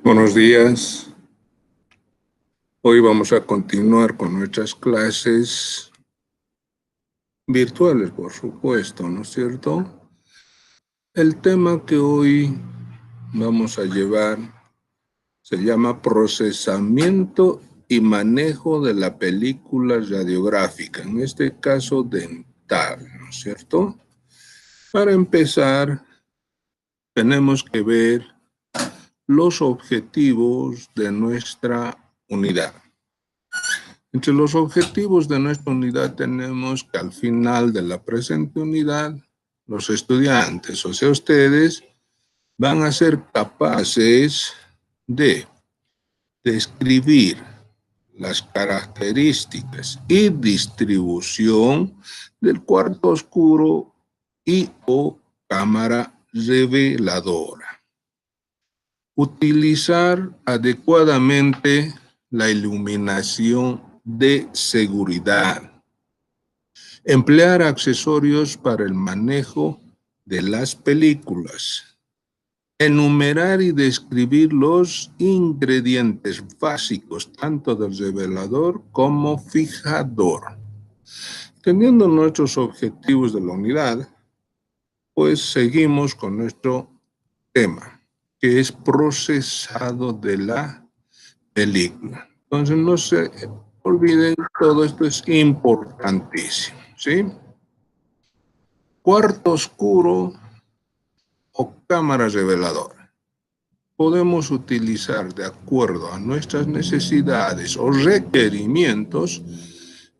Buenos días. Hoy vamos a continuar con nuestras clases virtuales, por supuesto, ¿no es cierto? El tema que hoy vamos a llevar se llama procesamiento y manejo de la película radiográfica, en este caso dental, ¿no es cierto? Para empezar, tenemos que ver los objetivos de nuestra unidad. Entre los objetivos de nuestra unidad tenemos que al final de la presente unidad, los estudiantes, o sea, ustedes, van a ser capaces de describir las características y distribución del cuarto oscuro y o cámara reveladora. Utilizar adecuadamente la iluminación de seguridad. Emplear accesorios para el manejo de las películas. Enumerar y describir los ingredientes básicos tanto del revelador como fijador. Teniendo nuestros objetivos de la unidad, pues seguimos con nuestro tema, que es procesado de la película. Entonces no se olviden, todo esto es importantísimo, ¿sí? Cuarto oscuro o cámara reveladora. Podemos utilizar de acuerdo a nuestras necesidades o requerimientos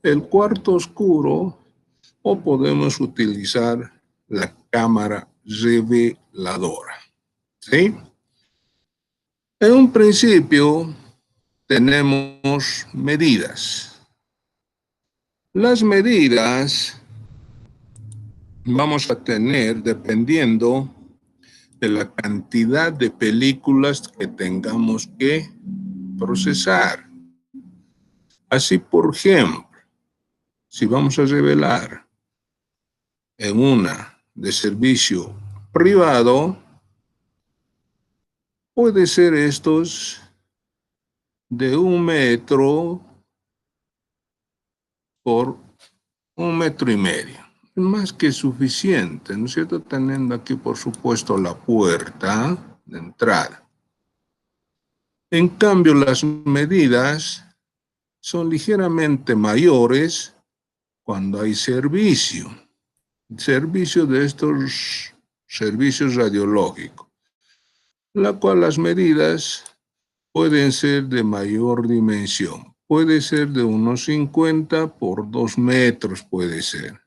el cuarto oscuro o podemos utilizar la cámara reveladora, ¿sí? En un principio tenemos medidas. Las medidas vamos a tener dependiendo de la cantidad de películas que tengamos que procesar. Así, por ejemplo, si vamos a revelar en una de servicio privado, puede ser estos de 1 metro por 1,5 metros. Más que suficiente, ¿no es cierto? Teniendo aquí, por supuesto, la puerta de entrada. En cambio, las medidas son ligeramente mayores cuando hay servicio de estos servicios radiológicos, la cual las medidas pueden ser de mayor dimensión. Puede ser de unos 50 por 2 metros, puede ser.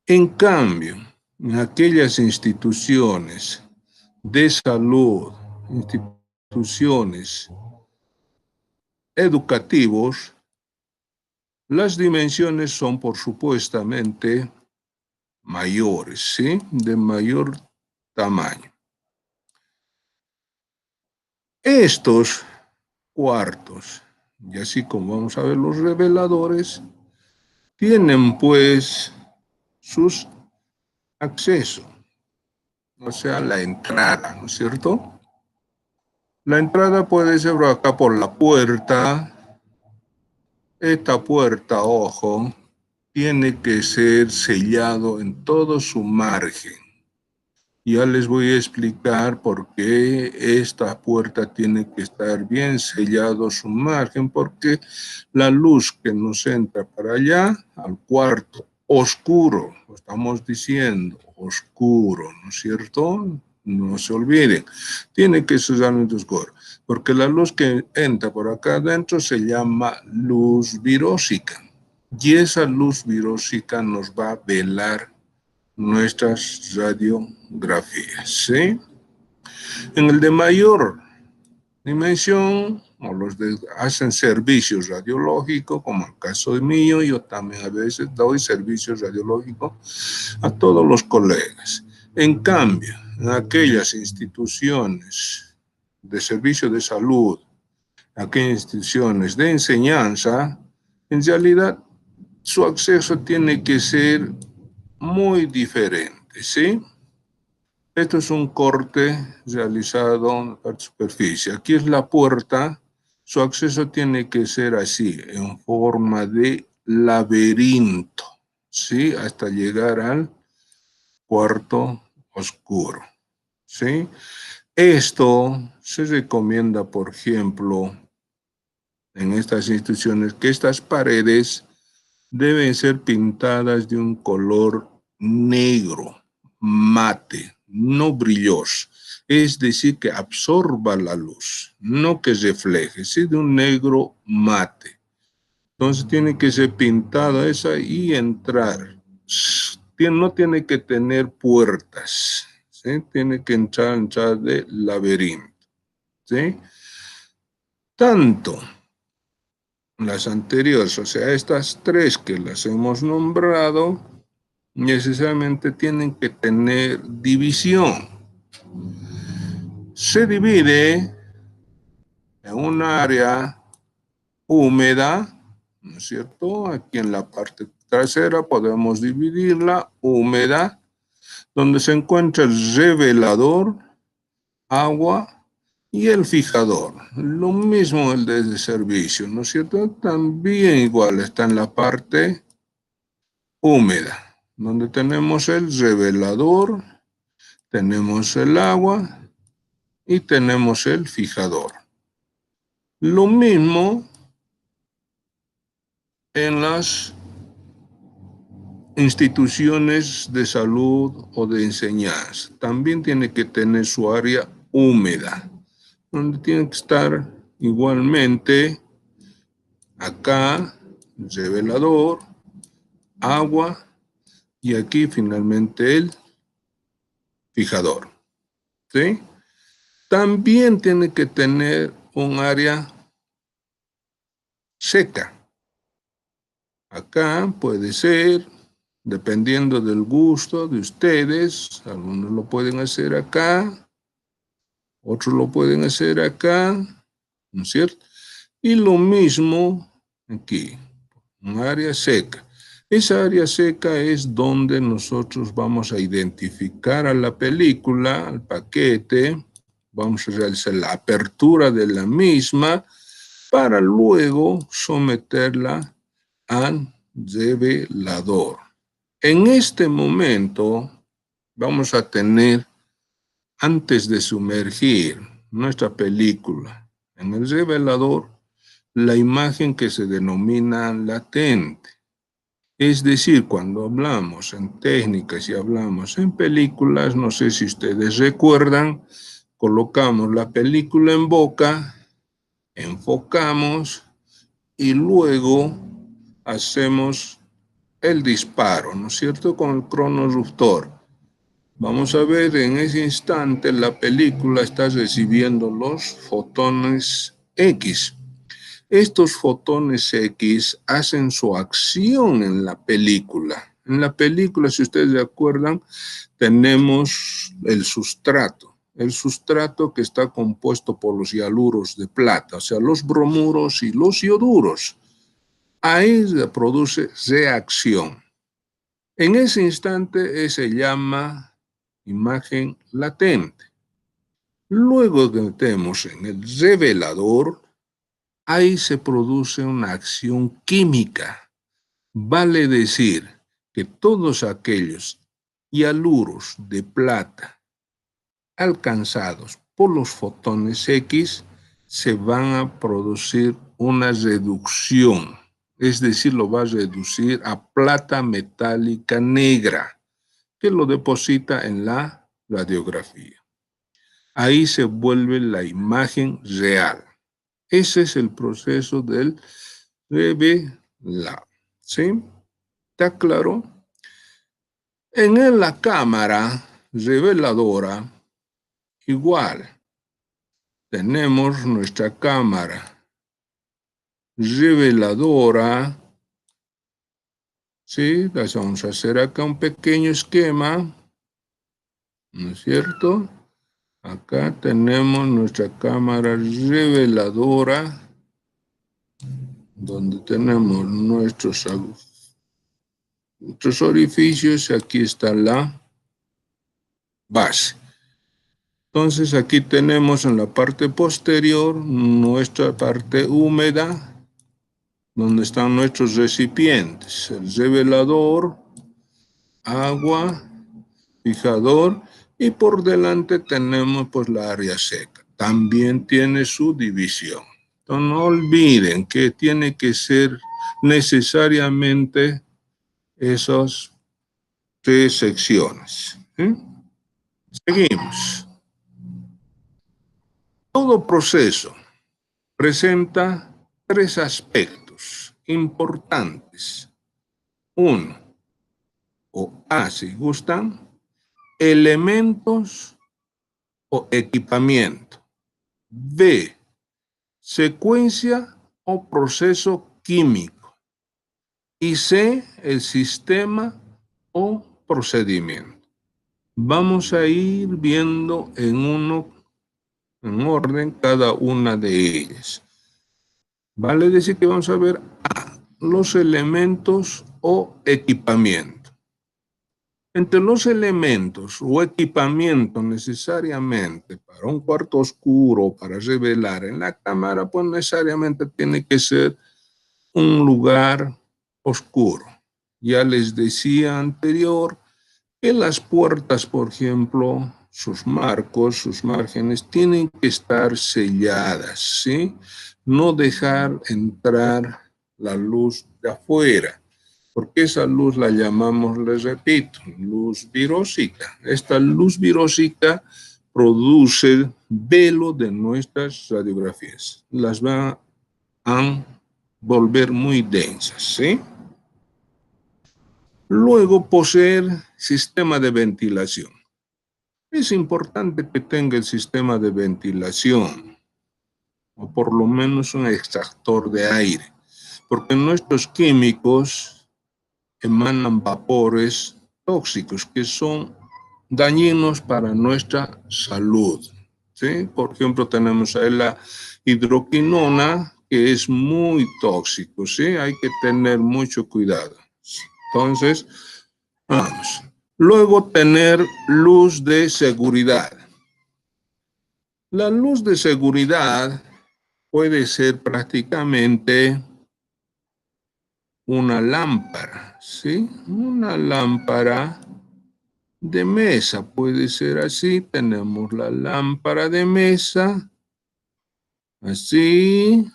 En cambio, en aquellas instituciones de salud, instituciones educativos, las dimensiones son por supuestamente mayores, ¿sí? De mayor tamaño. Estos cuartos, y así como vamos a ver los reveladores, tienen pues sus accesos, o sea, la entrada, ¿no es cierto? La entrada puede ser acá por la puerta. Esta puerta, ojo, tiene que ser sellado en todo su margen. Ya les voy a explicar por qué esta puerta tiene que estar bien sellado su margen, porque la luz que nos entra para allá, al cuarto oscuro, lo estamos diciendo, oscuro, ¿no es cierto? No se olviden, tiene que ser totalmente oscuro, porque la luz que entra por acá adentro se llama luz virósica, y esa luz virósica nos va a velar nuestras radiografías, ¿sí? En el de mayor dimensión, o los que hacen servicios radiológicos, como el caso de mío, yo también a veces doy servicios radiológicos a todos los colegas. En cambio, en aquellas instituciones de servicio de salud, aquellas instituciones de enseñanza, en realidad su acceso tiene que ser muy diferente, ¿sí? Esto es un corte realizado en la superficie. Aquí es la puerta. Su acceso tiene que ser así, en forma de laberinto, ¿sí? Hasta llegar al cuarto oscuro, ¿sí? Esto se recomienda, por ejemplo, en estas instituciones, que estas paredes deben ser pintadas de un color negro, mate, no brilloso. Es decir, que absorba la luz, no que refleje, sí, de un negro mate. Entonces tiene que ser pintada esa y entrar. No tiene que tener puertas, ¿sí? Tiene que entrar de laberinto, ¿sí? Tanto las anteriores, o sea, estas tres que las hemos nombrado, necesariamente tienen que tener división. Se divide en un área húmeda, ¿no es cierto? Aquí en la parte trasera podemos dividirla, húmeda, donde se encuentra el revelador, agua y el fijador. Lo mismo el de servicio, ¿no es cierto? También igual está en la parte húmeda, donde tenemos el revelador, tenemos el agua y tenemos el fijador. Lo mismo en las instituciones de salud o de enseñanza. También tiene que tener su área húmeda, donde tiene que estar igualmente acá, revelador, agua y aquí finalmente el fijador, ¿sí? También tiene que tener un área seca. Acá puede ser, dependiendo del gusto de ustedes, algunos lo pueden hacer acá, otros lo pueden hacer acá, ¿no es cierto? Y lo mismo aquí, un área seca. Esa área seca es donde nosotros vamos a identificar a la película, al paquete, vamos a realizar la apertura de la misma para luego someterla al revelador. En este momento vamos a tener, antes de sumergir nuestra película en el revelador, la imagen que se denomina latente. Es decir, cuando hablamos en técnicas y hablamos en películas, no sé si ustedes recuerdan, colocamos la película en boca, enfocamos y luego hacemos el disparo, ¿no es cierto?, con el cronorruptor. Vamos a ver, en ese instante la película está recibiendo los fotones X. Estos fotones X hacen su acción en la película. En la película, si ustedes se acuerdan, tenemos el sustrato. El sustrato que está compuesto por los hialuros de plata, o sea, los bromuros y los ioduros. Ahí se produce reacción. En ese instante se llama imagen latente. Luego que metemos en el revelador, ahí se produce una acción química. Vale decir que todos aquellos hialuros de plata alcanzados por los fotones X se van a producir una reducción, es decir, lo va a reducir a plata metálica negra, que lo deposita en la radiografía. Ahí se vuelve la imagen real. Ese es el proceso del revelado, ¿sí? ¿Está claro? En la cámara reveladora, igual, tenemos nuestra cámara reveladora, ¿sí? Vamos a hacer acá un pequeño esquema, ¿no es cierto? Acá tenemos nuestra cámara reveladora, donde tenemos nuestros orificios, y aquí está la base. Entonces aquí tenemos en la parte posterior nuestra parte húmeda, donde están nuestros recipientes, el revelador, agua, fijador, y por delante tenemos pues la área seca. También tiene su división. Entonces no olviden que tiene que ser necesariamente esas tres secciones. Seguimos. Todo proceso presenta tres aspectos importantes. Uno, o A si gustan, elementos o equipamiento. B, secuencia o proceso químico. Y C, el sistema o procedimiento. Vamos a ir viendo en orden cada una de ellas. Vale decir que vamos a ver los elementos o equipamiento. Entre los elementos o equipamiento necesariamente para un cuarto oscuro, para revelar en la cámara, pues necesariamente tiene que ser un lugar oscuro. Ya les decía anterior que las puertas, por ejemplo, sus marcos, sus márgenes, tienen que estar selladas, ¿sí? No dejar entrar la luz de afuera, porque esa luz la llamamos, les repito, luz virósica. Esta luz virósica produce velo de nuestras radiografías. Las va a volver muy densas, ¿sí? Luego, poseer sistema de ventilación. Es importante que tenga el sistema de ventilación, o por lo menos un extractor de aire, porque nuestros químicos emanan vapores tóxicos que son dañinos para nuestra salud, ¿sí? Por ejemplo, tenemos ahí la hidroquinona, que es muy tóxico, ¿sí? Hay que tener mucho cuidado. Entonces, vamos. Luego, tener luz de seguridad. La luz de seguridad puede ser prácticamente una lámpara, ¿sí? Una lámpara de mesa, puede ser así. Tenemos la lámpara de mesa, así,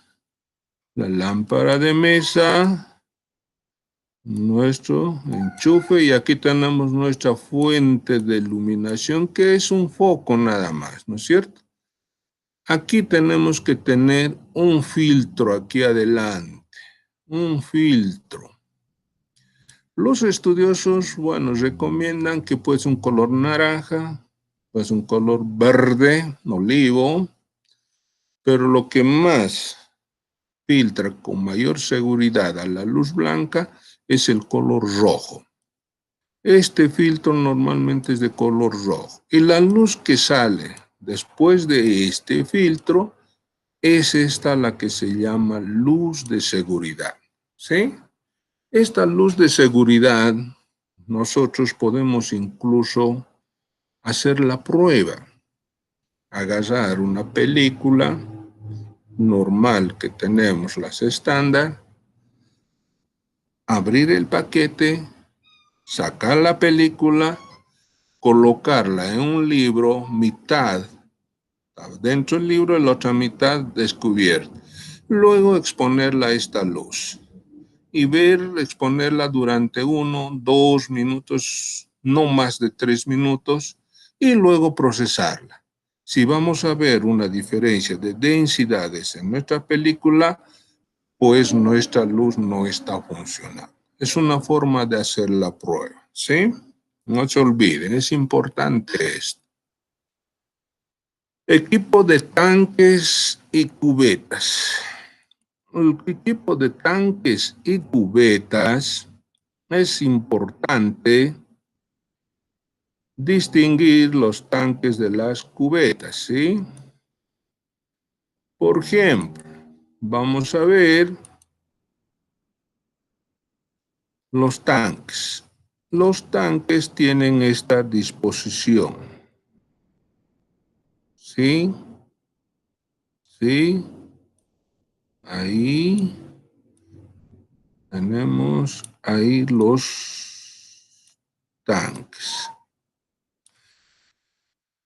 la lámpara de mesa, nuestro enchufe, y aquí tenemos nuestra fuente de iluminación, que es un foco nada más, ¿no es cierto? Aquí tenemos que tener un filtro aquí adelante, un filtro. Los estudiosos, bueno, recomiendan que pues un color naranja, pues un color verde, olivo, pero lo que más filtra con mayor seguridad a la luz blanca es el color rojo. Este filtro normalmente es de color rojo, y la luz que sale después de este filtro es esta la que se llama luz de seguridad, ¿sí? Esta luz de seguridad nosotros podemos incluso hacer la prueba, agarrar una película normal que tenemos, las estándar, abrir el paquete, sacar la película, colocarla en un libro, mitad dentro del libro y la otra mitad descubierta. Luego exponerla a esta luz y exponerla durante 1, 2 minutos, no más de 3 minutos, y luego procesarla. Si vamos a ver una diferencia de densidades en nuestra película, pues nuestra luz no está funcionando. Es una forma de hacer la prueba, ¿sí? No se olviden, es importante esto. Equipo de tanques y cubetas. El equipo de tanques y cubetas es importante distinguir los tanques de las cubetas, ¿sí? Por ejemplo, vamos a ver los tanques. Los tanques tienen esta disposición. ¿Sí? ¿Sí? Ahí tenemos ahí los tanques.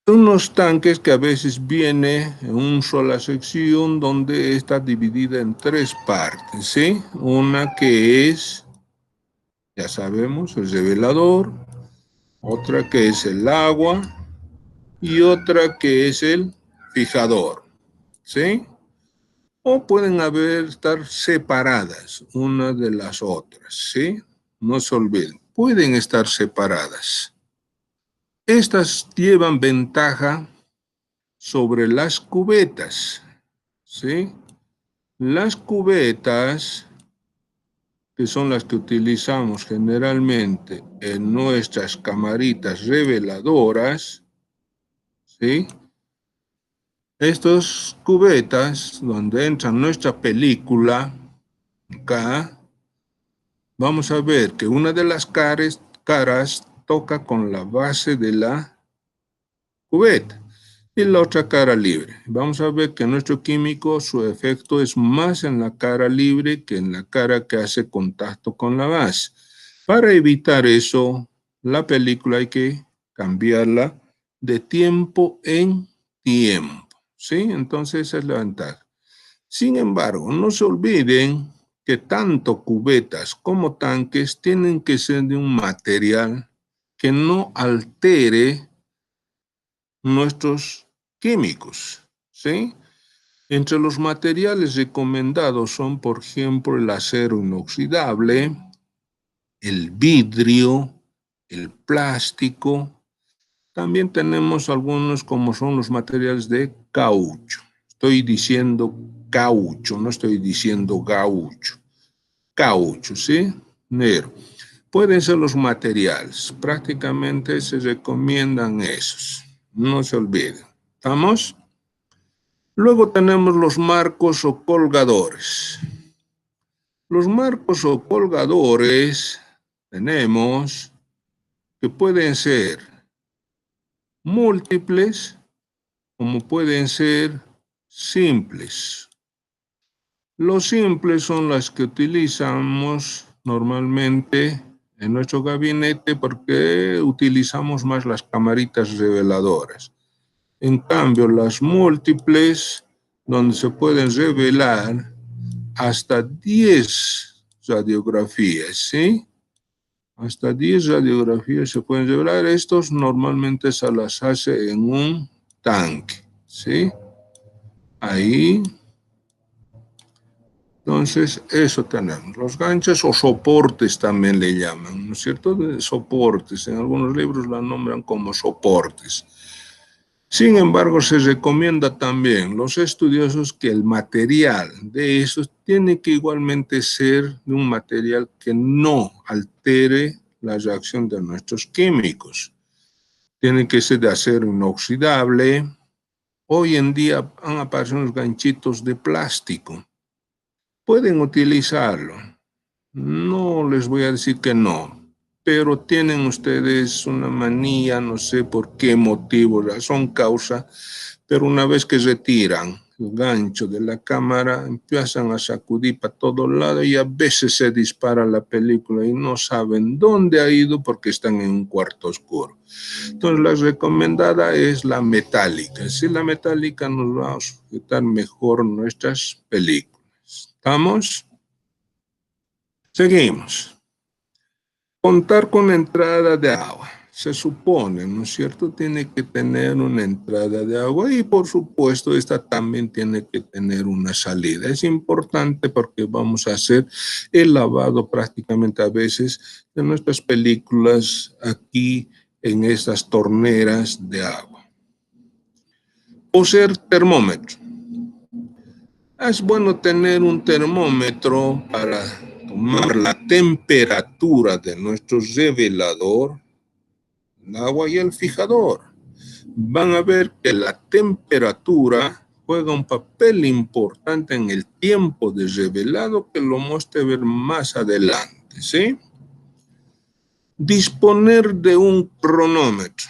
Unos tanques que a veces viene en una sola sección donde está dividida en tres partes, ¿sí? Una que es, ya sabemos, el revelador, otra que es el agua y otra que es el fijador, ¿sí? O pueden estar separadas una de las otras, ¿sí? No se olviden, pueden estar separadas. Estas llevan ventaja sobre las cubetas, ¿sí? Las cubetas, que son las que utilizamos generalmente en nuestras camaritas reveladoras, ¿sí? Estos cubetas, donde entra nuestra película, acá, vamos a ver que una de las caras toca con la base de la cubeta y la otra cara libre. Vamos a ver que nuestro químico, su efecto es más en la cara libre que en la cara que hace contacto con la base. Para evitar eso, la película hay que cambiarla de tiempo en tiempo, ¿sí? Entonces esa es la ventaja. Sin embargo, no se olviden que tanto cubetas como tanques tienen que ser de un material que no altere nuestros químicos, ¿sí? Entre los materiales recomendados son, por ejemplo, el acero inoxidable, el vidrio, el plástico. También tenemos algunos como son los materiales de caucho. Estoy diciendo caucho, no estoy diciendo gaucho. Caucho, ¿sí? Negro. Pueden ser los materiales. Prácticamente se recomiendan esos. No se olviden. ¿Estamos? Luego tenemos los marcos o colgadores. Los marcos o colgadores tenemos que pueden ser múltiples como pueden ser simples. Los simples son las que utilizamos normalmente en nuestro gabinete porque utilizamos más las camaritas reveladoras. En cambio, las múltiples, donde se pueden revelar hasta 10 radiografías, ¿sí? Hasta 10 radiografías se pueden revelar. Estos normalmente se las hace en un tanque, ¿sí? Ahí. Entonces, eso tenemos. Los ganchos o soportes también le llaman, ¿no es cierto? De soportes. En algunos libros la nombran como soportes. Sin embargo, se recomienda también los estudiosos que el material de esos tiene que igualmente ser de un material que no altere la reacción de nuestros químicos. Tiene que ser de acero inoxidable. Hoy en día han aparecido unos ganchitos de plástico. Pueden utilizarlo. No les voy a decir que no, pero tienen ustedes una manía, no sé por qué motivo, razón, causa, pero una vez que retiran el gancho de la cámara, empiezan a sacudir para todos lados y a veces se dispara la película y no saben dónde ha ido porque están en un cuarto oscuro. Entonces la recomendada es la metálica. Si la metálica nos va a sujetar mejor nuestras películas. ¿Estamos? Seguimos. Contar con entrada de agua. Se supone, ¿no es cierto? Tiene que tener una entrada de agua y por supuesto esta también tiene que tener una salida. Es importante porque vamos a hacer el lavado prácticamente a veces de nuestras películas aquí en estas torneras de agua. Poseer termómetro. Es bueno tener un termómetro para tomar la temperatura de nuestro revelador, el agua y el fijador. Van a ver que la temperatura juega un papel importante en el tiempo de revelado que lo vamos a ver más adelante, ¿sí? Disponer de un cronómetro,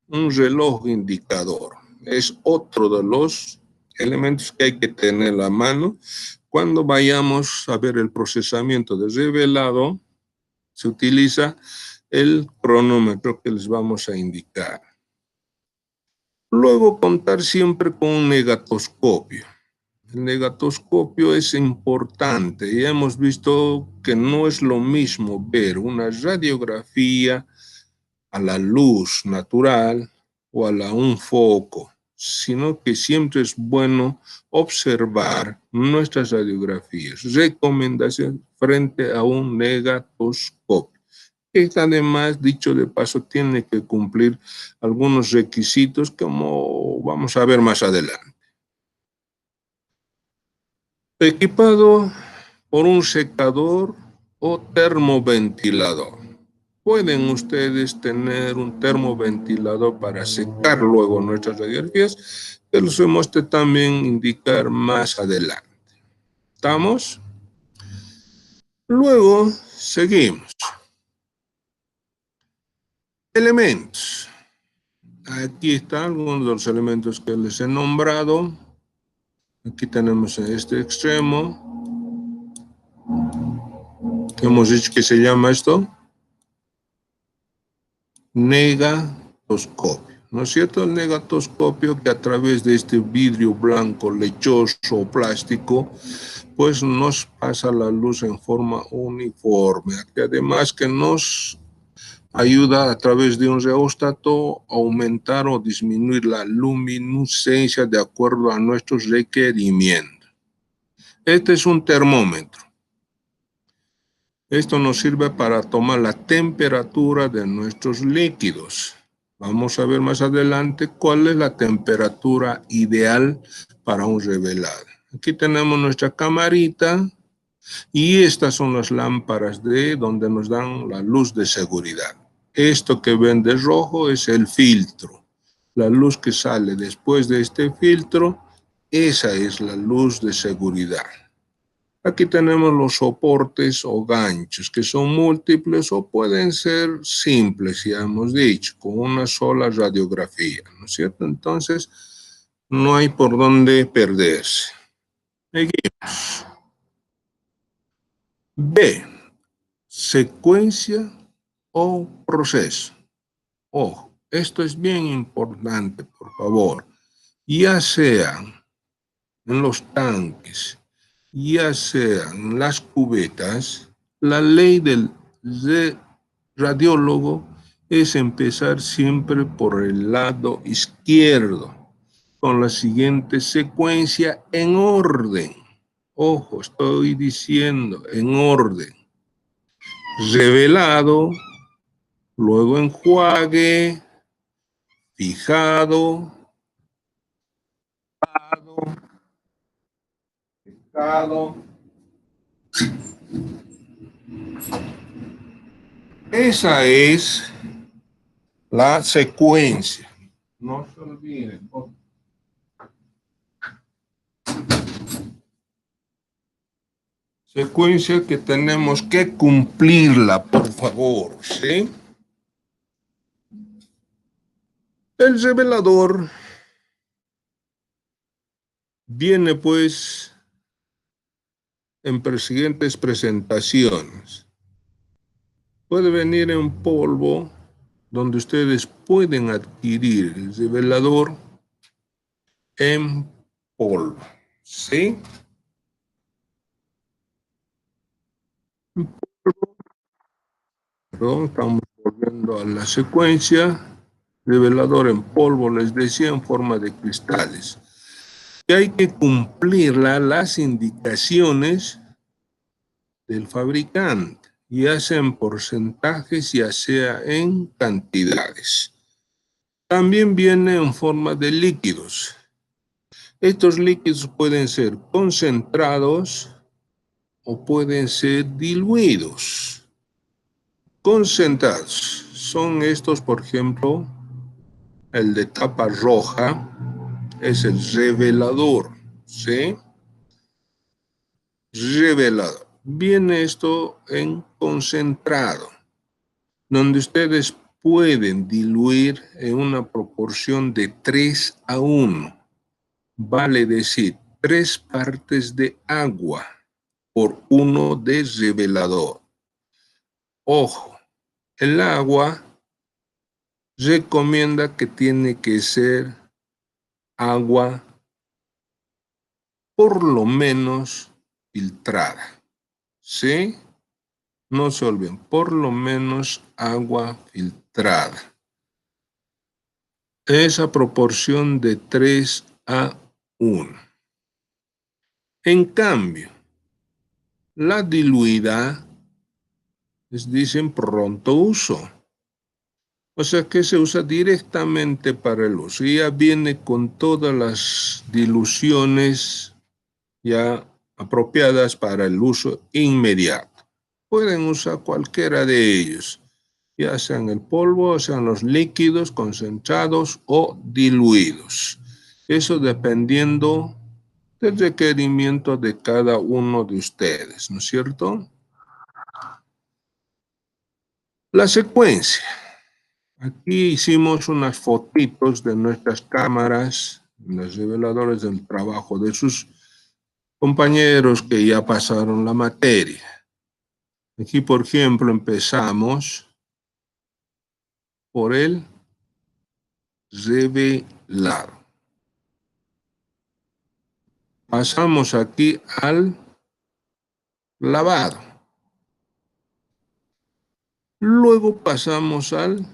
un reloj indicador. es otro de los elementos que hay que tener a la mano. Cuando vayamos a ver el procesamiento de revelado, se utiliza el cronómetro que les vamos a indicar. Luego, contar siempre con un negatoscopio. El negatoscopio es importante. Ya hemos visto que no es lo mismo ver una radiografía a la luz natural o un foco, sino que siempre es bueno observar nuestras radiografías. Recomendación frente a un negatoscopio, que además, dicho de paso, tiene que cumplir algunos requisitos como vamos a ver más adelante. Equipado por un secador o termoventilador. Pueden ustedes tener un termoventilador para secar luego nuestras radiografías, que los hemos de también indicar más adelante. ¿Estamos? Luego seguimos. Elementos. Aquí están algunos de los elementos que les he nombrado. Aquí tenemos en este extremo. ¿Qué hemos dicho que se llama esto? Negatoscopio, ¿no es cierto? El negatoscopio, que a través de este vidrio blanco lechoso o plástico, pues nos pasa la luz en forma uniforme, que además que nos ayuda a través de un rheóstato a aumentar o disminuir la luminiscencia de acuerdo a nuestros requerimientos. Este es un termómetro. Esto nos sirve para tomar la temperatura de nuestros líquidos. Vamos a ver más adelante cuál es la temperatura ideal para un revelado. Aquí tenemos nuestra camarita y estas son las lámparas de donde nos dan la luz de seguridad. Esto que ven de rojo es el filtro. La luz que sale después de este filtro, esa es la luz de seguridad. Aquí tenemos los soportes o ganchos, que son múltiples o pueden ser simples, ya hemos dicho, con una sola radiografía, ¿no es cierto? Entonces, no hay por dónde perderse. Seguimos. B, secuencia o proceso. Ojo, esto es bien importante, por favor. Ya sean en los tanques, ya sean las cubetas, la ley del radiólogo es empezar siempre por el lado izquierdo, con la siguiente secuencia en orden. Ojo, estoy diciendo en orden. Revelado, luego enjuague, fijado, secado. Esa es la secuencia. No se olviden. Secuencia que tenemos que cumplirla, por favor, ¿sí? El revelador viene, pues, en siguientes presentaciones. Puede venir en polvo, donde ustedes pueden adquirir el revelador en polvo, ¿sí? Perdón, estamos volviendo a la secuencia. Revelador en polvo, les decía, en forma de cristales. Y hay que cumplir las indicaciones del fabricante, ya sea en porcentajes, ya sea en cantidades. También viene en forma de líquidos. Estos líquidos pueden ser concentrados o pueden ser diluidos. Concentrados son estos, por ejemplo, el de tapa roja es el revelador, ¿sí? Revelador. Viene esto en concentrado, donde ustedes pueden diluir en una proporción de 3:1. Vale decir, 3 partes de agua por 1 de revelador. Ojo, el agua recomienda que tiene que ser agua por lo menos filtrada, ¿sí? No se olviden, por lo menos agua filtrada. Esa proporción de 3:1. En cambio, la diluida les dicen pronto uso. O sea que se usa directamente para el uso. Y ya viene con todas las diluciones ya apropiadas para el uso inmediato. Pueden usar cualquiera de ellos, ya sean el polvo, sean los líquidos concentrados o diluidos. Eso dependiendo del requerimiento de cada uno de ustedes, ¿no es cierto? La secuencia. Aquí hicimos unas fotitos de nuestras cámaras, los reveladores del trabajo de sus compañeros que ya pasaron la materia. Aquí, por ejemplo, empezamos por el revelado. Pasamos aquí al lavado. Luego pasamos al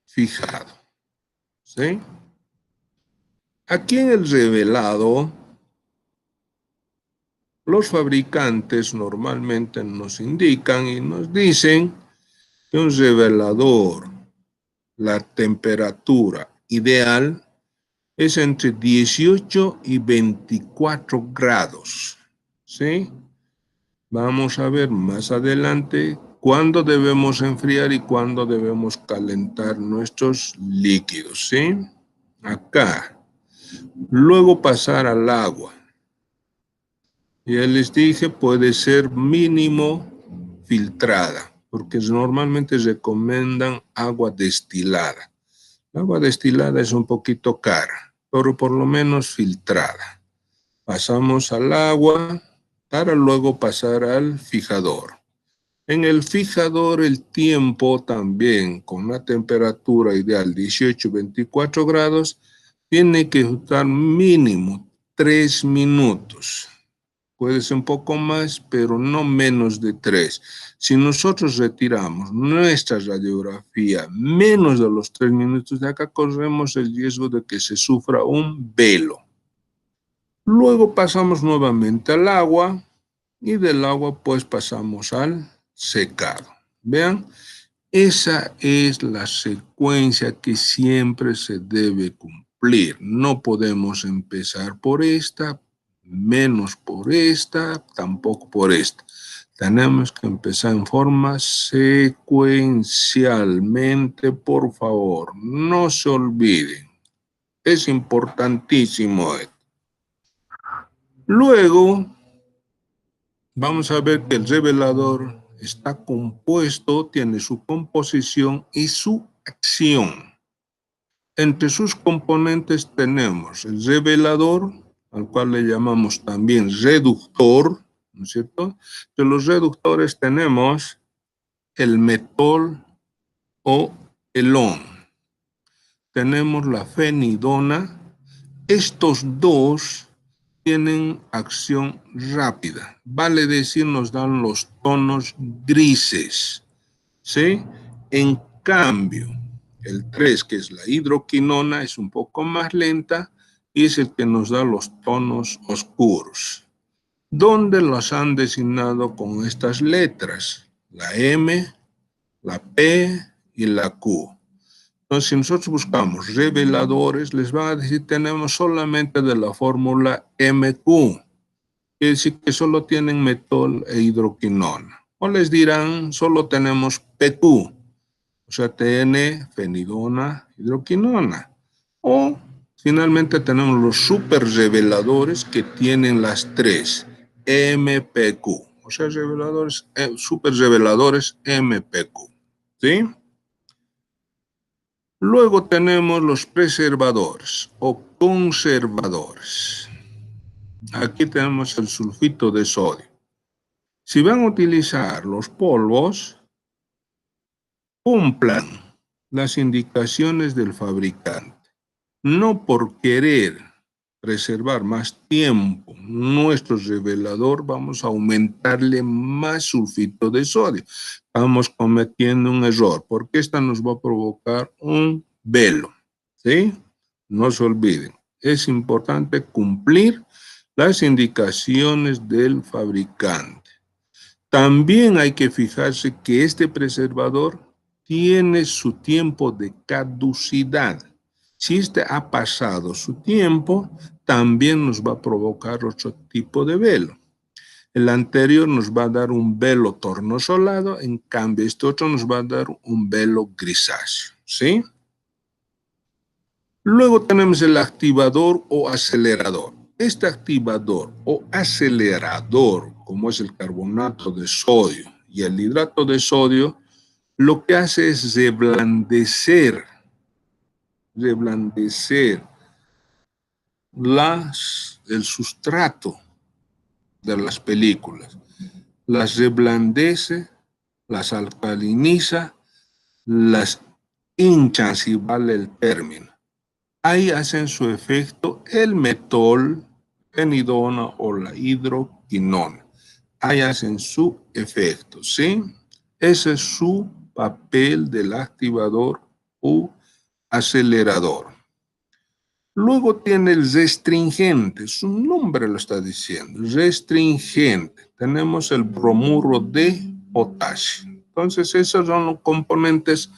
fijado. ¿Sí? Aquí en el revelado, los fabricantes normalmente nos indican y nos dicen que un revelador, la temperatura ideal es entre 18 y 24 grados. ¿Sí? Vamos a ver más adelante cuándo debemos enfriar y cuándo debemos calentar nuestros líquidos. ¿Sí? Acá. Luego pasar al agua. Ya les dije, puede ser mínimo filtrada, porque normalmente recomiendan agua destilada. El agua destilada es un poquito cara, pero por lo menos filtrada. Pasamos al agua para luego pasar al fijador. En el fijador el tiempo también, con la temperatura ideal 18-24 grados, tiene que estar mínimo 3 minutos. Puede ser un poco más, pero no menos de 3. Si nosotros retiramos nuestra radiografía menos de los 3 minutos de acá, corremos el riesgo de que se sufra un velo. Luego pasamos nuevamente al agua y del agua pues pasamos al secado. Vean, esa es la secuencia que siempre se debe cumplir. No podemos empezar por esta, menos por esta, tampoco por esta. Tenemos que empezar en forma secuencialmente, por favor. No se olviden. Es importantísimo esto. Luego, vamos a ver que el revelador está compuesto, tiene su composición y su acción. Entre sus componentes tenemos el revelador, al cual le llamamos también reductor, ¿no es cierto? De los reductores tenemos el metol o elón. Tenemos la fenidona. Estos dos tienen acción rápida. Vale decir, nos dan los tonos grises. ¿Sí? En cambio, el 3, que es la hidroquinona, es un poco más lenta y es el que nos da los tonos oscuros. ¿Dónde los han designado con estas letras? La M, la P y la Q. Entonces, si nosotros buscamos reveladores, les van a decir tenemos solamente de la fórmula MQ, quiere decir que solo tienen metol e hidroquinona. O les dirán solo tenemos PQ, o sea, TN, fenidona, hidroquinona. O finalmente tenemos los super reveladores que tienen las tres, MPQ, o sea, reveladores, super reveladores MPQ. ¿Sí? Luego tenemos los preservadores o conservadores. Aquí tenemos el sulfito de sodio. Si van a utilizar los polvos, cumplan las indicaciones del fabricante. No por querer preservar más tiempo nuestro revelador, vamos a aumentarle más sulfito de sodio. Estamos cometiendo un error, porque esta nos va a provocar un velo, ¿sí? No se olviden, es importante cumplir las indicaciones del fabricante. También hay que fijarse que este preservador tiene su tiempo de caducidad. Si este ha pasado su tiempo, también nos va a provocar otro tipo de velo. El anterior nos va a dar un velo tornasolado, en cambio este otro nos va a dar un velo grisáceo, ¿sí? Luego tenemos el activador o acelerador. Este activador o acelerador, como es el carbonato de sodio y el hidrato de sodio, lo que hace es reblandecer el sustrato de las películas. Las reblandece, las alcaliniza, las hinchan, si vale el término. Ahí hacen su efecto el metolfenidona o la hidroquinona. Ahí hacen su efecto, ¿sí? Ese es su papel del activador u acelerador. Luego tiene el restringente, su nombre lo está diciendo, restringente. Tenemos el bromuro de potasio. Entonces, esos son los componentes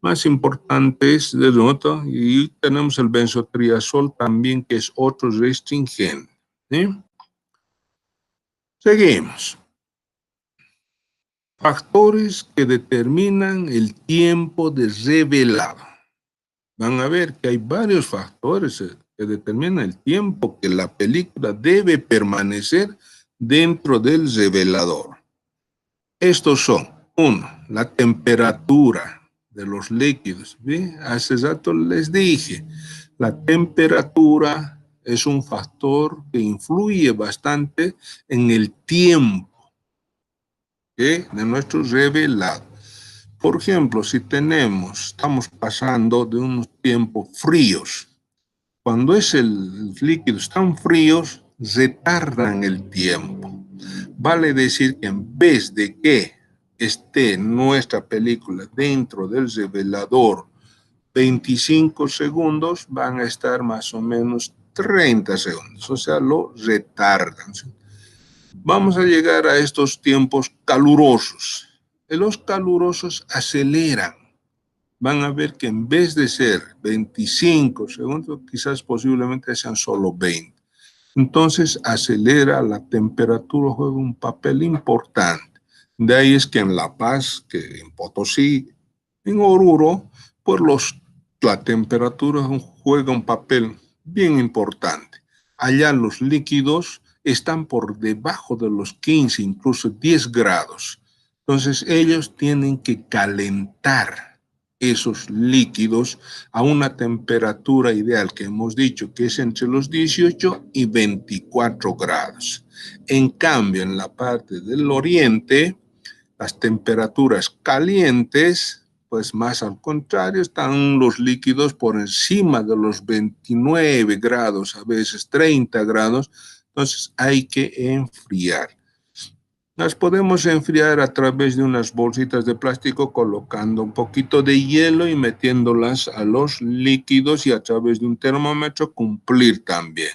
más importantes de nota. Y tenemos el benzotriazol también, que es otro restringente, ¿sí? Seguimos. Factores que determinan el tiempo de revelado. Van a ver que hay varios factores que determinan el tiempo que la película debe permanecer dentro del revelador. Estos son, uno, la temperatura de los líquidos. ¿Ve? Hace rato les dije, la temperatura es un factor que influye bastante en el tiempo, ¿okay?, de nuestro revelado. Por ejemplo, si estamos pasando de unos tiempos fríos, cuando los líquidos están fríos, retardan el tiempo. Vale decir que en vez de que esté nuestra película dentro del revelador 25 segundos, van a estar más o menos 30 segundos, o sea, lo retardan. Vamos a llegar a estos tiempos calurosos. Los calurosos aceleran. Van a ver que en vez de ser 25 segundos, quizás posiblemente sean solo 20. Entonces acelera la temperatura, juega un papel importante. De ahí es que en La Paz, que en Potosí, en Oruro, pues la temperatura juega un papel bien importante. Allá los líquidos están por debajo de los 15, incluso 10 grados. Entonces ellos tienen que calentar esos líquidos a una temperatura ideal que hemos dicho que es entre los 18 y 24 grados. En cambio, en la parte del oriente, las temperaturas calientes, pues más al contrario, están los líquidos por encima de los 29 grados, a veces 30 grados, entonces hay que enfriar. Las podemos enfriar a través de unas bolsitas de plástico colocando un poquito de hielo y metiéndolas a los líquidos y a través de un termómetro cumplir también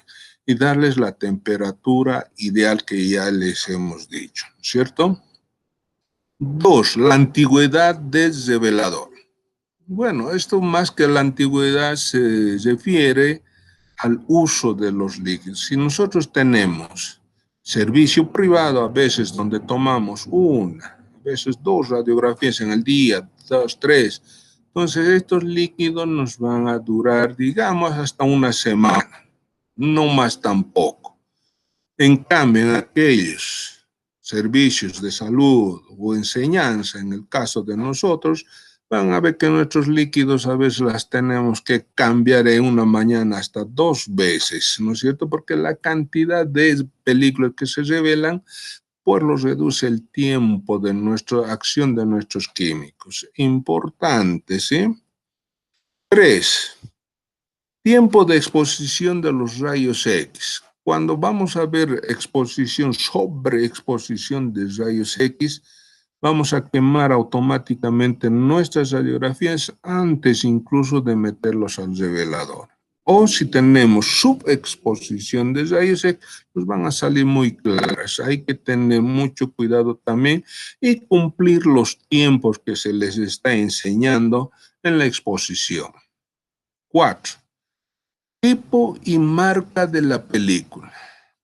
y darles la temperatura ideal que ya les hemos dicho, ¿cierto? 2. La antigüedad del revelador. Bueno, esto más que la antigüedad se refiere al uso de los líquidos. Si nosotros tenemos servicio privado, a veces donde tomamos una, a veces 2 radiografías en el día, 2, 3, entonces estos líquidos nos van a durar, digamos, hasta una semana, no más tampoco. En cambio, en aquellos servicios de salud o enseñanza, en el caso de nosotros, van a ver que nuestros líquidos a veces las tenemos que cambiar en una mañana hasta 2 veces, ¿no es cierto? Porque la cantidad de películas que se revelan, pues lo reduce el tiempo de nuestra acción de nuestros químicos. Importante, ¿sí? 3. Tiempo de exposición de los rayos X. Cuando vamos a ver exposición, sobreexposición de rayos X, vamos a quemar automáticamente nuestras radiografías antes incluso de meterlos al revelador. O si tenemos subexposición de rayos X, pues van a salir muy claras. Hay que tener mucho cuidado también y cumplir los tiempos que se les está enseñando en la exposición. 4. Tipo y marca de la película.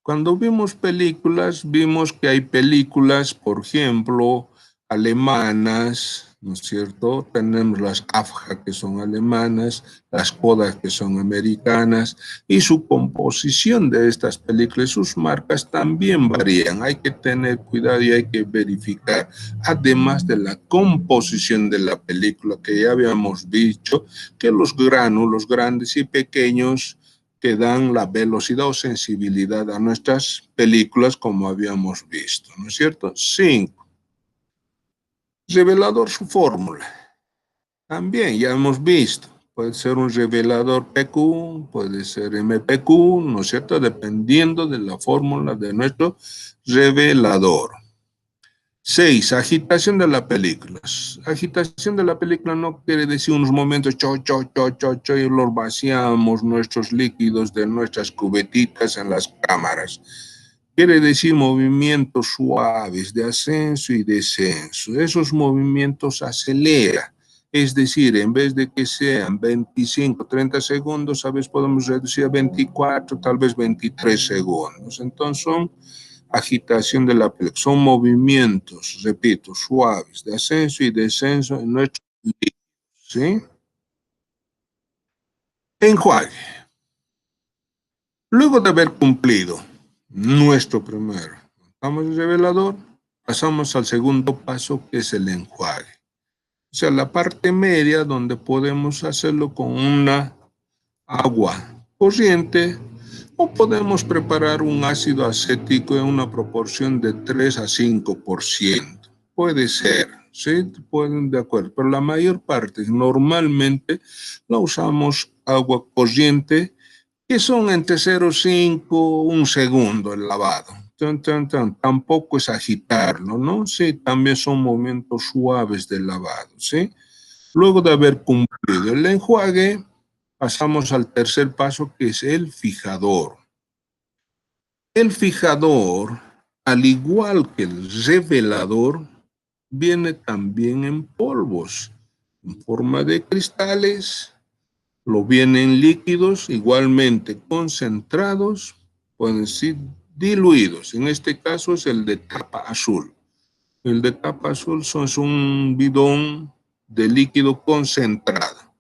Cuando vimos películas, vimos que hay películas, por ejemplo, alemanas, ¿no es cierto? Tenemos las AFJA que son alemanas, las Kodak que son americanas, y su composición de estas películas, sus marcas también varían. Hay que tener cuidado y hay que verificar, además de la composición de la película, que ya habíamos dicho, que los gránulos grandes y pequeños que dan la velocidad o sensibilidad a nuestras películas como habíamos visto, ¿no es cierto? 5. Revelador, su fórmula. También ya hemos visto. Puede ser un revelador PQ, puede ser MPQ, ¿no es cierto? Dependiendo de la fórmula de nuestro revelador. 6. Agitación de la película. Agitación de la película no quiere decir unos momentos y los vaciamos nuestros líquidos de nuestras cubetitas en las cámaras. Quiere decir movimientos suaves de ascenso y descenso. Esos movimientos aceleran. Es decir, en vez de que sean 25, 30 segundos, a veces podemos reducir a 24, tal vez 23 segundos. Entonces son agitación de la película. Son movimientos, repito, suaves, de ascenso y descenso en nuestro líquido, ¿sí? Enjuague. Luego de haber cumplido nuestro primero, vamos al revelador, pasamos al segundo paso, que es el enjuague. O sea, la parte media donde podemos hacerlo con una agua corriente o podemos preparar un ácido acético en una proporción de 3 a 5%. Puede ser, ¿sí? Pueden de acuerdo, pero la mayor parte, normalmente, la usamos agua corriente, que son entre 0,5 y 1 segundo el lavado. Tampoco es agitarlo, ¿no? Sí, también son momentos suaves del lavado, ¿sí? Luego de haber cumplido el enjuague, pasamos al tercer paso, que es el fijador. El fijador, al igual que el revelador, viene también en polvos, en forma de cristales, lo vienen líquidos, igualmente concentrados, pueden ser diluidos. En este caso es el de tapa azul. El de tapa azul es un bidón de líquido concentrado.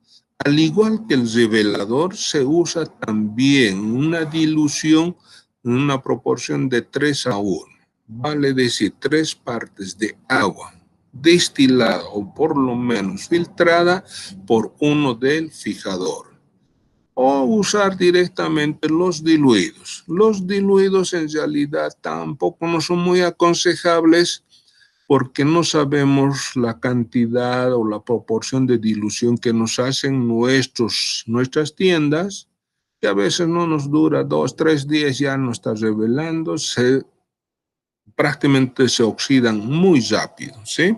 Al igual que el revelador, se usa también una dilución en una proporción de 3 a 1. Vale decir, 3 partes de agua destilada o por lo menos filtrada por uno del fijador. O usar directamente los diluidos. Los diluidos en realidad tampoco no son muy aconsejables porque no sabemos la cantidad o la proporción de dilución que nos hacen nuestras tiendas, que a veces no nos dura 2, 3 días, ya no está revelando, prácticamente se oxidan muy rápido, ¿sí?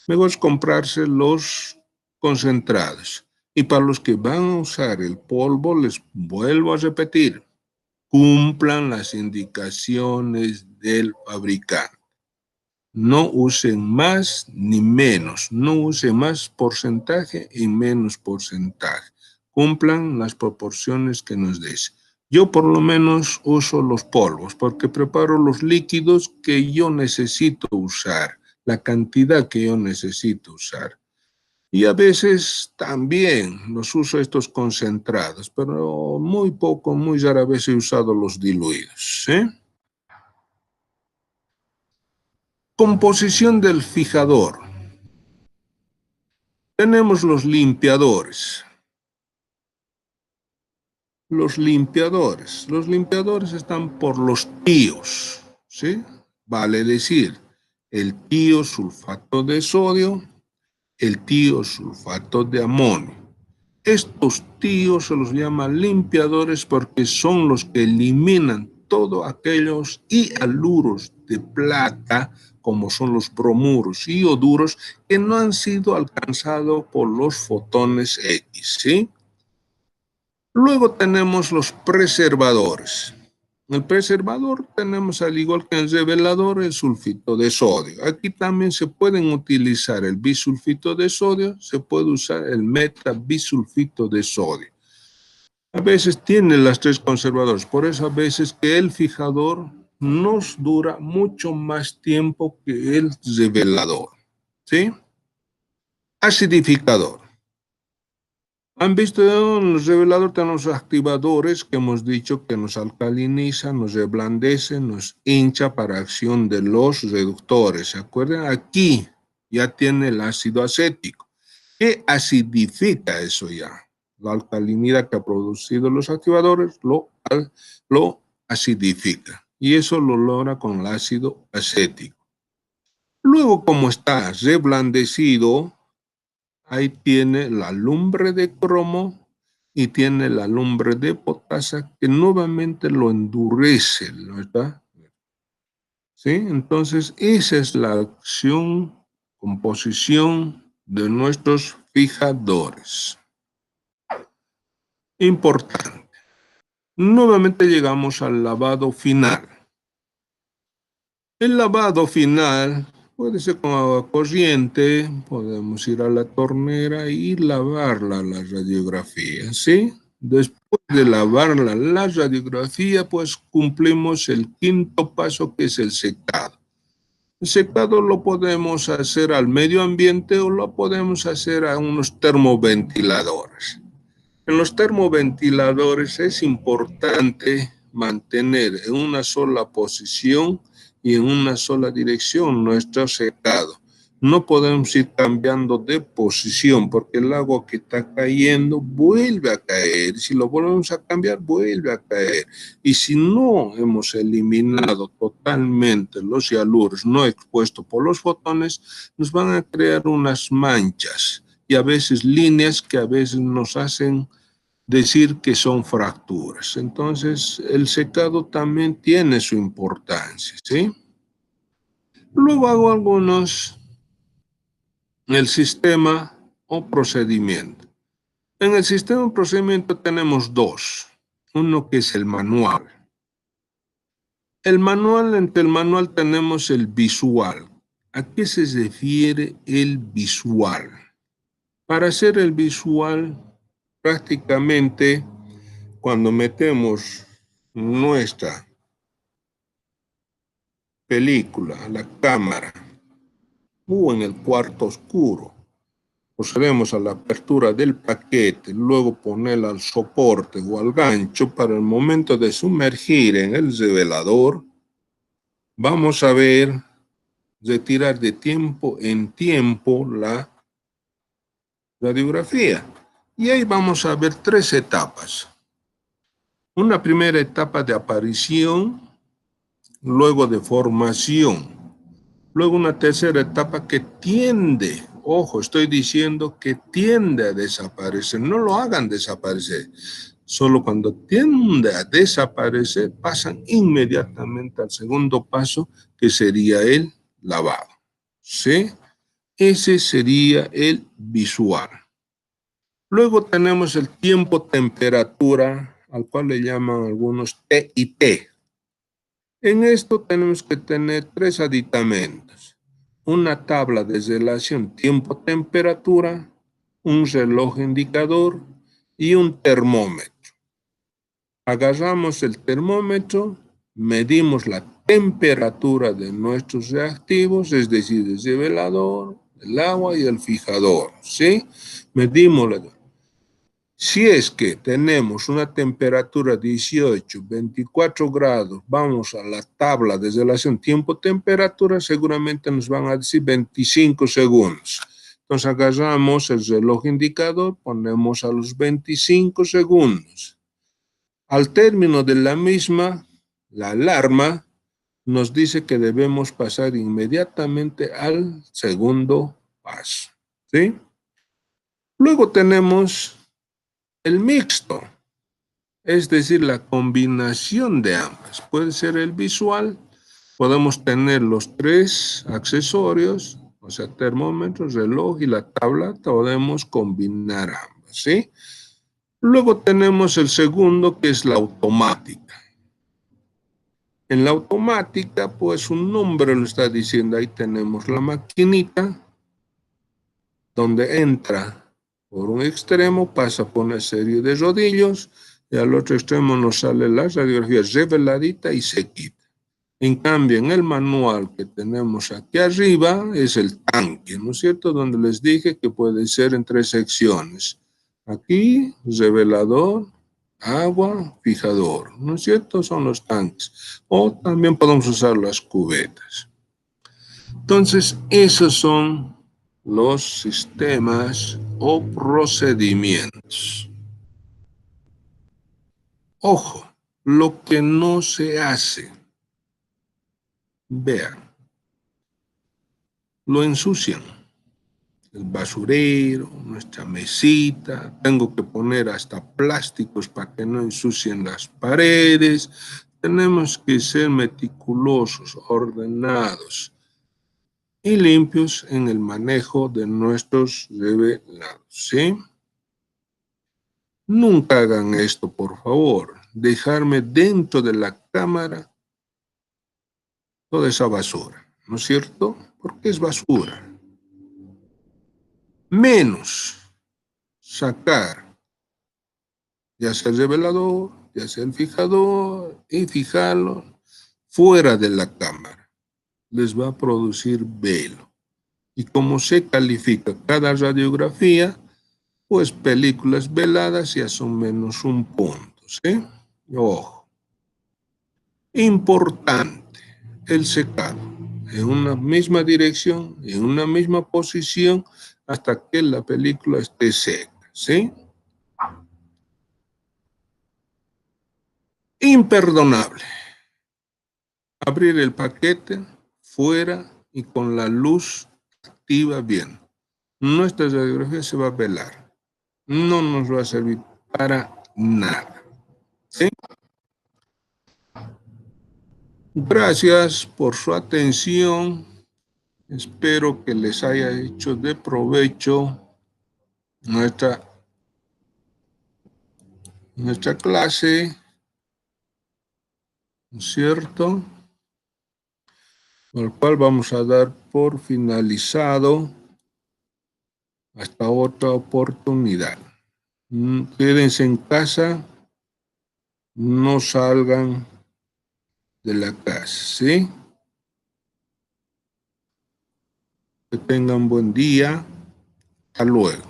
Mejor es comprarse los concentrados. Y para los que van a usar el polvo, les vuelvo a repetir, cumplan las indicaciones del fabricante. No usen más ni menos, no usen más porcentaje y menos porcentaje. Cumplan las proporciones que nos des. Yo por lo menos uso los polvos porque preparo los líquidos que yo necesito usar, la cantidad que yo necesito usar. Y a veces también los uso estos concentrados, pero muy poco, muy rara vez he usado los diluidos, ¿sí? Composición del fijador. Tenemos los limpiadores. Los limpiadores están por los tíos, ¿sí? Vale decir, el tiosulfato de sodio, el tiosulfato de amonio. Estos tíos se los llama limpiadores porque son los que eliminan todos aquellos hialuros de plata, como son los bromuros y ioduros, que no han sido alcanzados por los fotones X, ¿sí? Luego tenemos los preservadores. El preservador tenemos, al igual que el revelador, el sulfito de sodio. Aquí también se pueden utilizar el bisulfito de sodio, se puede usar el metabisulfito de sodio. A veces tiene las tres conservadores, por eso a veces que el fijador nos dura mucho más tiempo que el revelador, ¿sí? Acidificador. Han visto en los reveladores, tenemos activadores que hemos dicho que nos alcalinizan, nos reblandecen, nos hincha para acción de los reductores. ¿Se acuerdan? Aquí ya tiene el ácido acético. ¿Qué acidifica eso ya? La alcalinidad que ha producido los activadores lo acidifica. Y eso lo logra con el ácido acético. Luego, como está reblandecido, ahí tiene la lumbre de cromo y tiene la lumbre de potasa que nuevamente lo endurece, ¿verdad? ¿Sí? Entonces, esa es la acción, composición de nuestros fijadores. Importante. Nuevamente llegamos al lavado final. El lavado final puede ser con agua corriente, podemos ir a la tornera y lavarla la radiografía, ¿sí? Después de lavarla la radiografía, pues cumplimos el quinto paso, que es el secado. El secado lo podemos hacer al medio ambiente o lo podemos hacer a unos termoventiladores. En los termoventiladores es importante mantener en una sola posición y en una sola dirección nuestro secado. No podemos ir cambiando de posición porque el agua que está cayendo vuelve a caer. Si lo volvemos a cambiar, vuelve a caer. Y si no hemos eliminado totalmente los hialuros no expuestos por los fotones, nos van a crear unas manchas y a veces líneas que a veces nos hacen decir que son fracturas. Entonces, el secado también tiene su importancia, ¿sí? Luego hago algunos en el sistema o procedimiento. En el sistema o procedimiento tenemos dos. Uno que es el manual. Entre el manual tenemos el visual. ¿A qué se refiere el visual? Para hacer el visual, prácticamente cuando metemos nuestra película a la cámara o en el cuarto oscuro, procedemos a la apertura del paquete, luego ponerla al soporte o al gancho para el momento de sumergir en el revelador, vamos a ver, retirar de tiempo en tiempo la radiografía. Y ahí vamos a ver tres etapas. Una primera etapa de aparición, luego de formación, luego una tercera etapa que tiende, ojo, estoy diciendo que tiende a desaparecer, no lo hagan desaparecer, solo cuando tiende a desaparecer pasan inmediatamente al segundo paso, que sería el lavado, ¿sí? Ese sería el visual. Luego tenemos el tiempo-temperatura, al cual le llaman algunos TIT. En esto tenemos que tener tres aditamentos. Una tabla de relación tiempo-temperatura, un reloj indicador y un termómetro. Agarramos el termómetro, medimos la temperatura de nuestros reactivos, es decir, el revelador, el agua y el fijador, ¿sí? Medimos la. Si es que tenemos una temperatura 18, 24 grados, vamos a la tabla de relación tiempo-temperatura, seguramente nos van a decir 25 segundos. Entonces agarramos el reloj indicador, ponemos a los 25 segundos. Al término de la misma, la alarma nos dice que debemos pasar inmediatamente al segundo paso, ¿sí? Luego tenemos el mixto, es decir, la combinación de ambas. Puede ser el visual, podemos tener los tres accesorios, o sea, termómetro, reloj y la tabla, podemos combinar ambas, ¿sí? Luego tenemos el segundo, que es la automática. En la automática, pues un nombre lo está diciendo, ahí tenemos la maquinita, donde entra por un extremo, pasa por una serie de rodillos, y al otro extremo nos sale la radiografía reveladita y se quita. En cambio, en el manual que tenemos aquí arriba es el tanque, ¿no es cierto? Donde les dije que puede ser en 3 secciones. Aquí, revelador, agua, fijador, ¿no es cierto? Son los tanques. O también podemos usar las cubetas. Entonces, esos son los sistemas o procedimientos. Ojo, lo que no se hace, vean, lo ensucian. El basurero, nuestra mesita, tengo que poner hasta plásticos para que no ensucien las paredes. Tenemos que ser meticulosos, ordenados y limpios en el manejo de nuestros revelados, ¿sí? Nunca hagan esto, por favor. Dejarme dentro de la cámara toda esa basura, ¿no es cierto? Porque es basura. Menos sacar, ya sea el revelador, ya sea el fijador, y fijarlo fuera de la cámara. Les va a producir velo. Y como se califica cada radiografía, pues películas veladas ya son menos un punto, ¿sí? Ojo. Importante, el secado en una misma dirección, en una misma posición, hasta que la película esté seca, ¿sí? Imperdonable. Abrir el paquete fuera y con la luz activa bien. Nuestra radiografía se va a velar. No nos va a servir para nada, ¿sí? Gracias por su atención. Espero que les haya hecho de provecho nuestra clase, ¿no es cierto? Al cual vamos a dar por finalizado hasta otra oportunidad. Quédense en casa, no salgan de la casa, ¿sí? Que tengan buen día. Hasta luego.